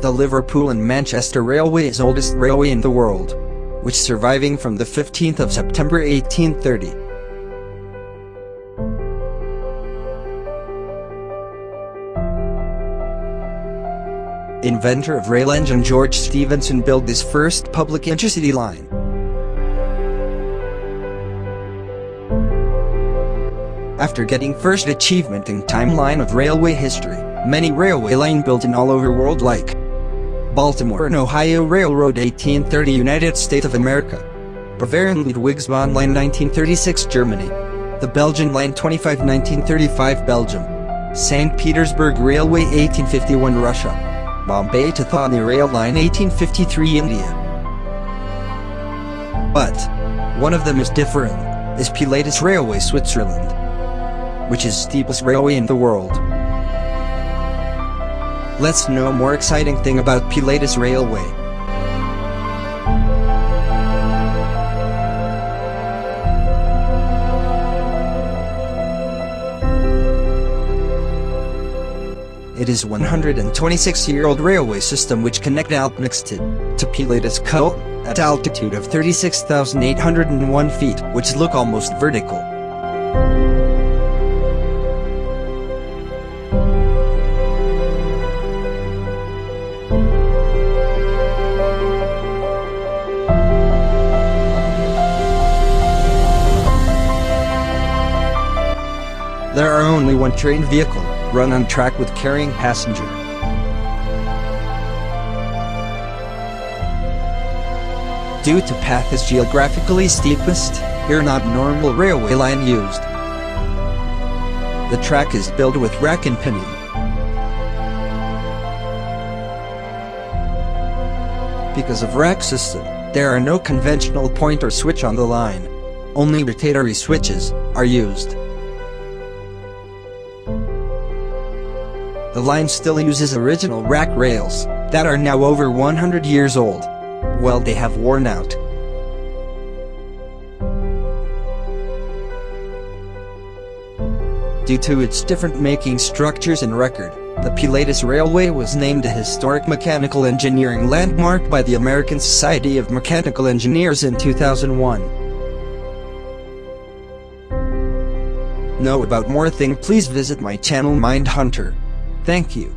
The Liverpool and Manchester Railway is the oldest railway in the world, which surviving from the 15th of September 1830. Inventor of rail engine George Stephenson built this first public intercity line. After getting first achievement in timeline of railway history, many railway line built in all over world like Baltimore and Ohio Railroad 1830 United States of America, Bavarian Ludwigsbahn Line 1936 Germany, the Belgian Line 25 1935 Belgium, St. Petersburg Railway 1851 Russia, Bombay to Thani Rail Line 1853 India. But one of them is different, is Pilatus Railway Switzerland, which is steepest railway in the world. Let's know more exciting thing about Pilatus Railway. It is a 126-year-old railway system which connect Alpnixted to Pilatus Cult at altitude of 36,801 feet, which look almost vertical. There are only one train vehicle, run on track with carrying passenger. Due to path is geographically steepest, here not normal railway line used. The track is built with rack and pinion. Because of rack system, there are no conventional point or switch on the line. Only rotatory switches are used. The line still uses original rack rails, that are now over 100 years old. Well, they have worn out. Due to its different making structures and record, the Pilatus Railway was named a historic mechanical engineering landmark by the American Society of Mechanical Engineers in 2001. Know about more thing, please visit my channel Mind Hunter. Thank you.